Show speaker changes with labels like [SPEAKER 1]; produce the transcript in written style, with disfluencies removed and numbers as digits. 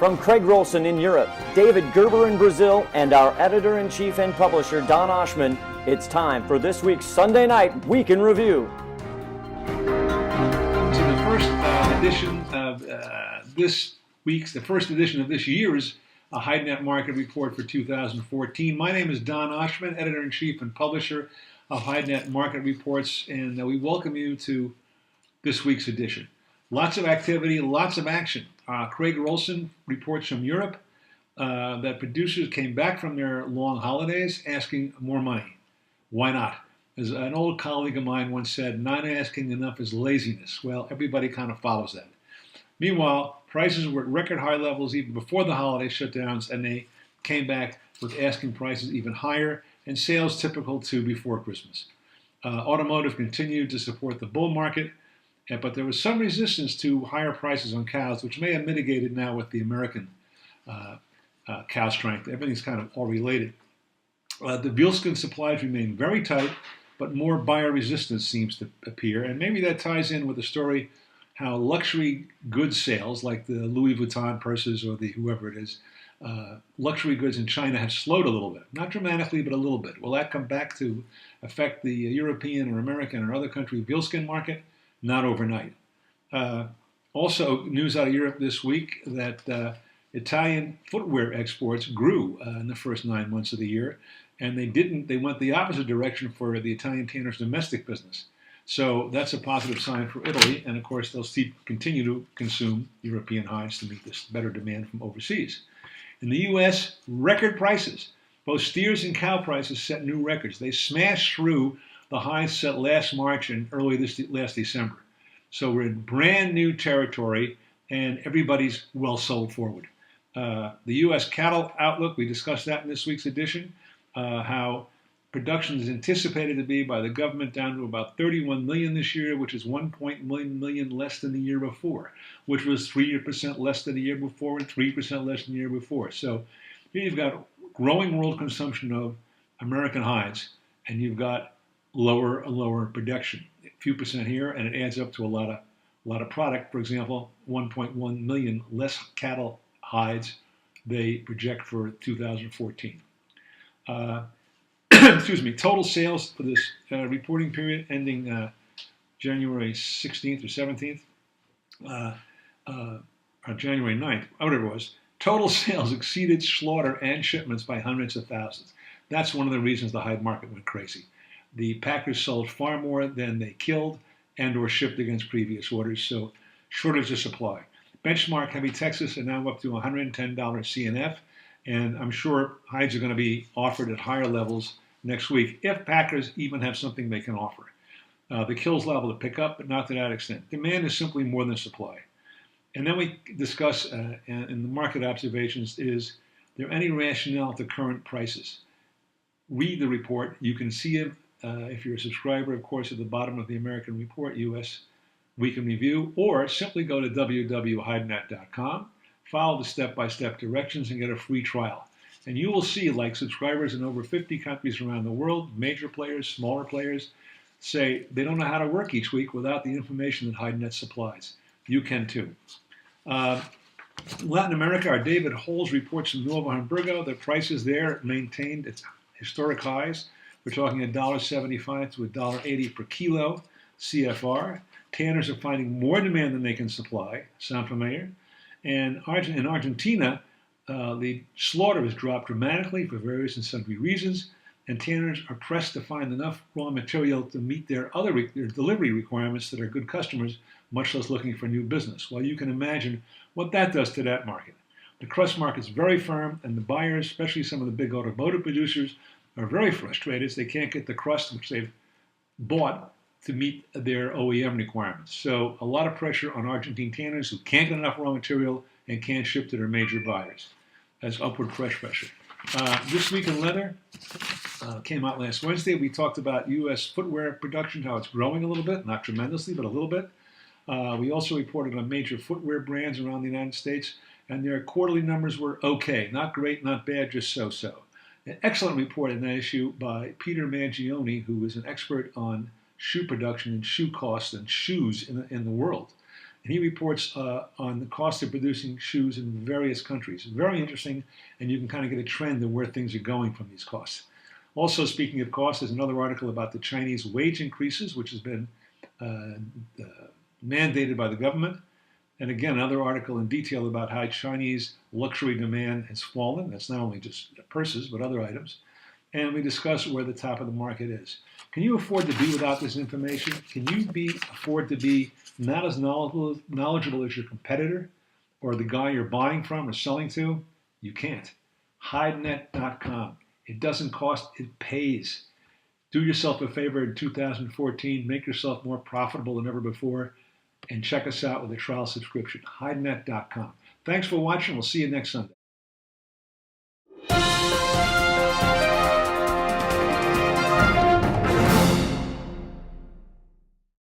[SPEAKER 1] From Craig Rolson in Europe, David Gerber in Brazil, and our editor-in-chief and publisher, Don Oshman, it's time for this week's Sunday Night Week in Review.
[SPEAKER 2] To the first edition of the first edition of this year's HighNet Market Report for 2014. My name is Don Oshman, editor-in-chief and publisher of HighNet Market Reports, and we welcome you to this week's edition. Lots of activity, lots of action. Craig Rolson reports from Europe that producers came back from their long holidays asking more money. Why not? As an old colleague of mine once said, not asking enough is laziness. Well, everybody kind of follows that. Meanwhile, prices were at record high levels even before the holiday shutdowns, and they came back with asking prices even higher and sales typical to before Christmas. Automotive continued to support the bull market, but there was some resistance to higher prices on cows, which may have mitigated now with the American cow strength. Everything's kind of all related. The vealskin supplies remain very tight, but more buyer resistance seems to appear, and maybe that ties in with the story how luxury goods sales, like the Louis Vuitton purses or the whoever it is, luxury goods in China have slowed a little bit. Not dramatically, but a little bit. Will that come back to affect the European or American or other country vealskin market? Not overnight. Also, news out of Europe this week that Italian footwear exports grew in the first 9 months of the year, and they went the opposite direction for the Italian tanners' domestic business. So that's a positive sign for Italy, and of course they'll continue to consume European hides to meet this better demand from overseas. In the U.S., record prices. Both steers and cow prices set new records. They smashed through the highs set last March and early last December. So we're in brand new territory, and everybody's well sold forward. The U.S. cattle outlook, we discussed that in this week's edition, how production is anticipated to be by the government down to about 31 million this year, which is 1.1 million less than the year before, which was 3% less than the year before and 3% less than the year before. So here you've got growing world consumption of American hides, and you've got lower and lower production. A few percent here, and it adds up to a lot of product. For example, 1.1 million less cattle hides they project for 2014. Excuse me, total sales for this reporting period ending January 16th or 17th, or January 9th, whatever it was, total sales exceeded slaughter and shipments by hundreds of thousands. That's one of the reasons the hide market went crazy. The packers sold far more than they killed and or shipped against previous orders, so shortage of supply. Benchmark Heavy Texas are now up to $110 CNF, and I'm sure hides are going to be offered at higher levels next week, if packers even have something they can offer. The kills level to pick up, but not to that extent. Demand is simply more than supply. And then we discuss in the market observations, is there any rationale to current prices? Read the report. You can see it if you're a subscriber, of course, at the bottom of the American Report, U.S. Week in Review, or simply go to www.hidenet.com, follow the step-by-step directions, and get a free trial. And you will see, like subscribers in over 50 countries around the world, major players, smaller players, say they don't know how to work each week without the information that HideNet supplies. You can too. Latin America, our David Holes reports from Nuevo Hamburgo. The prices there maintained its historic highs. We're talking $1.75 to $1.80 per kilo CFR. Tanners are finding more demand than they can supply. Sound familiar? And in Argentina, the slaughter has dropped dramatically for various and sundry reasons, and tanners are pressed to find enough raw material to meet their delivery requirements that are good customers, much less looking for new business. Well, you can imagine what that does to that market. The crust market's very firm, and the buyers, especially some of the big automotive producers, are very frustrated as they can't get the crust which they've bought to meet their OEM requirements. So a lot of pressure on Argentine tanners who can't get enough raw material and can't ship to their major buyers. That's upward price pressure. This Week in Leather came out last Wednesday. We talked about U.S. footwear production, how it's growing a little bit, not tremendously, but a little bit. We also reported on major footwear brands around the United States, and their quarterly numbers were okay. Not great, not bad, just so-so. An excellent report in that issue by Peter Mangione, who is an expert on shoe production and shoe costs and shoes in the world. and he reports on the cost of producing shoes in various countries. Very interesting, and you can kind of get a trend of where things are going from these costs. Also, speaking of costs, there's another article about the Chinese wage increases, which has been mandated by the government. And again, another article in detail about how Chinese luxury demand has fallen. That's not only just purses, but other items. And we discuss where the top of the market is. Can you afford to be without this information? Can you afford to be not as knowledgeable as your competitor or the guy you're buying from or selling to? You can't. HideNet.com. It doesn't cost, it pays. Do yourself a favor in 2014, make yourself more profitable than ever before, and check us out with a trial subscription. HideNet.com. Thanks for watching. We'll see you next Sunday.